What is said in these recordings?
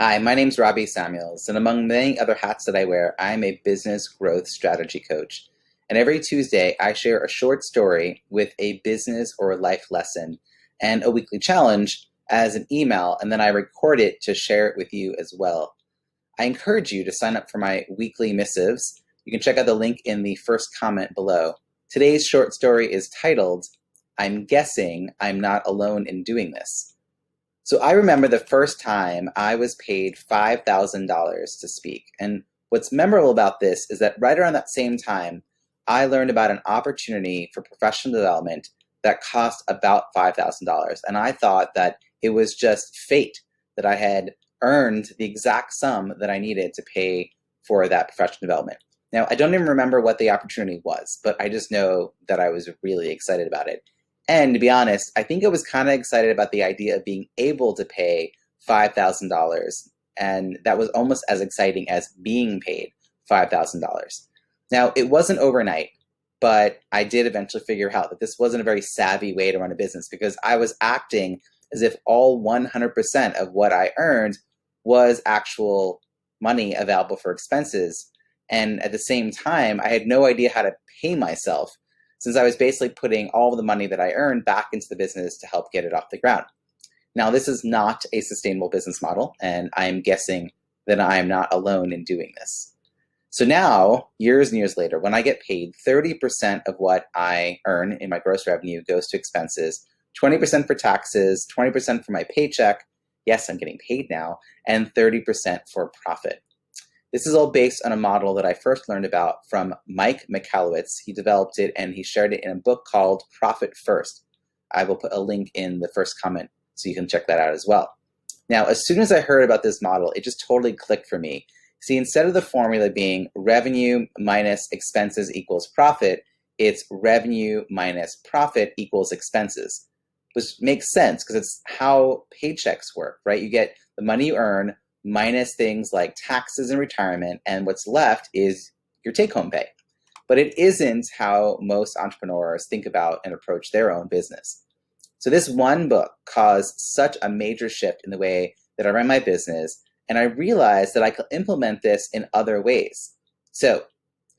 Hi, my name's Robbie Samuels, and among many other hats that I wear, I'm a business growth strategy coach. And every Tuesday, I share a short story with a business or life lesson and a weekly challenge as an email, and then I record it to share it with you as well. I encourage you to sign up for my weekly missives. You can check out the link in the first comment below. Today's short story is titled, "I'm Guessing I'm Not Alone in Doing This." So I remember the first time I was paid $5,000 to speak. And what's memorable about this is that right around that same time, I learned about an opportunity for professional development that cost about $5,000. And I thought that it was just fate that I had earned the exact sum that I needed to pay for that professional development. Now, I don't even remember what the opportunity was, but I just know that I was really excited about it. And to be honest, I think I was kind of excited about the idea of being able to pay $5,000. And that was almost as exciting as being paid $5,000. Now, it wasn't overnight, but I did eventually figure out that this wasn't a very savvy way to run a business because I was acting as if all 100% of what I earned was actual money available for expenses. And at the same time, I had no idea how to pay myself, since I was basically putting all of the money that I earned back into the business to help get it off the ground. Now, this is not a sustainable business model, and I am guessing that I am not alone in doing this. So now, years and years later, when I get paid, 30% of what I earn in my gross revenue goes to expenses, 20% for taxes, 20% for my paycheck, yes, I'm getting paid now, and 30% for profit. This is all based on a model that I first learned about from Mike Michalowicz. He developed it and he shared it in a book called Profit First. I will put a link in the first comment so you can check that out as well. Now, as soon as I heard about this model, it just totally clicked for me. See, instead of the formula being revenue minus expenses equals profit, it's revenue minus profit equals expenses, which makes sense because it's how paychecks work, right? You get the money you earn minus things like taxes and retirement, and what's left is your take-home pay. But it isn't how most entrepreneurs think about and approach their own business. So this one book caused such a major shift in the way that I ran my business, and I realized that I could implement this in other ways. So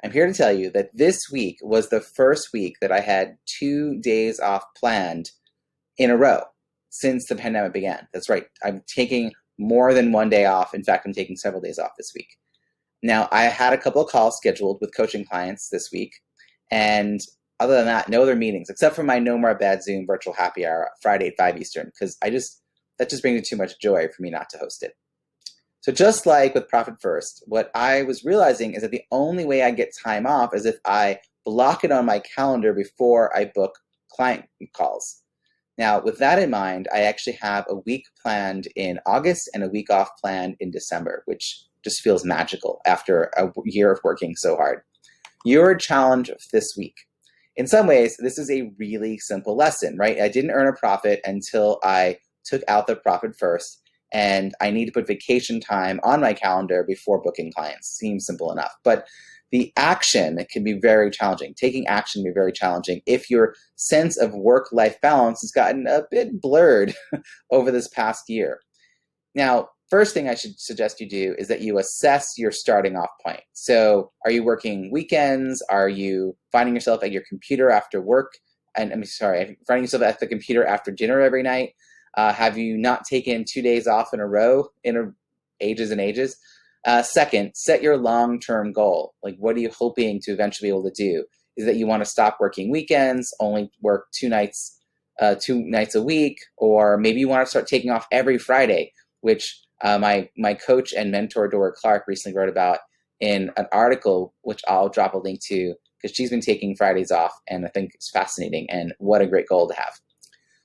I'm here to tell you that this week was the first week that I had 2 days off planned in a row since the pandemic began. That's right, I'm taking more than one day off. In fact, I'm taking several days off this week. Now, I had a couple of calls scheduled with coaching clients this week, and other than that, no other meetings, except for my No More Bad Zoom virtual happy hour Friday at 5 Eastern, because that just brings me too much joy for me not to host it. So just like with Profit First, what I was realizing is that the only way I get time off is if I block it on my calendar before I book client calls. Now, with that in mind, I actually have a week planned in August and a week off planned in December, which just feels magical after a year of working so hard. Your challenge this week. In some ways, this is a really simple lesson, right? I didn't earn a profit until I took out the Profit First, and I need to put vacation time on my calendar before booking clients. Seems simple enough, but the action can be very challenging. Taking action can be very challenging if your sense of work-life balance has gotten a bit blurred over this past year. Now, first thing I should suggest you do is that you assess your starting off point. So are you working weekends? Are you finding yourself at your computer after work? Finding yourself at the computer after dinner every night? Have you not taken 2 days off in a row in ages and ages? Second, set your long-term goal. Like, what are you hoping to eventually be able to do? Is that you want to stop working weekends, only work two nights a week, or maybe you want to start taking off every Friday, which my coach and mentor Dora Clark recently wrote about in an article, which I'll drop a link to because she's been taking Fridays off, and I think it's fascinating, and what a great goal to have.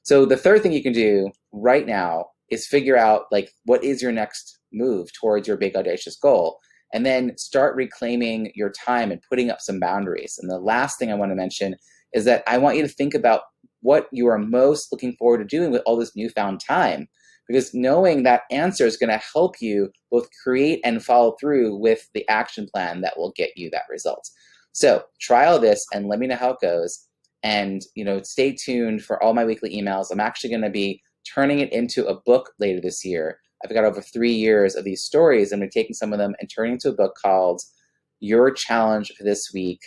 So the third thing you can do right now is figure out what is your next move towards your big audacious goal, and then start reclaiming your time and putting up some boundaries. And the last thing I want to mention is that I want you to think about what you are most looking forward to doing with all this newfound time, because knowing that answer is going to help you both create and follow through with the action plan that will get you that result. So try all this and let me know how it goes. And stay tuned for all my weekly emails. I'm actually going to be turning it into a book later this year. I've got over 3 years of these stories, and we're taking some of them and turning into a book called Your Challenge for This Week,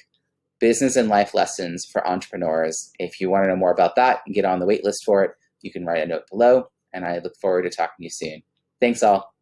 Business and Life Lessons for Entrepreneurs. If you want to know more about that and get on the wait list for it, you can write a note below, and I look forward to talking to you soon. Thanks all.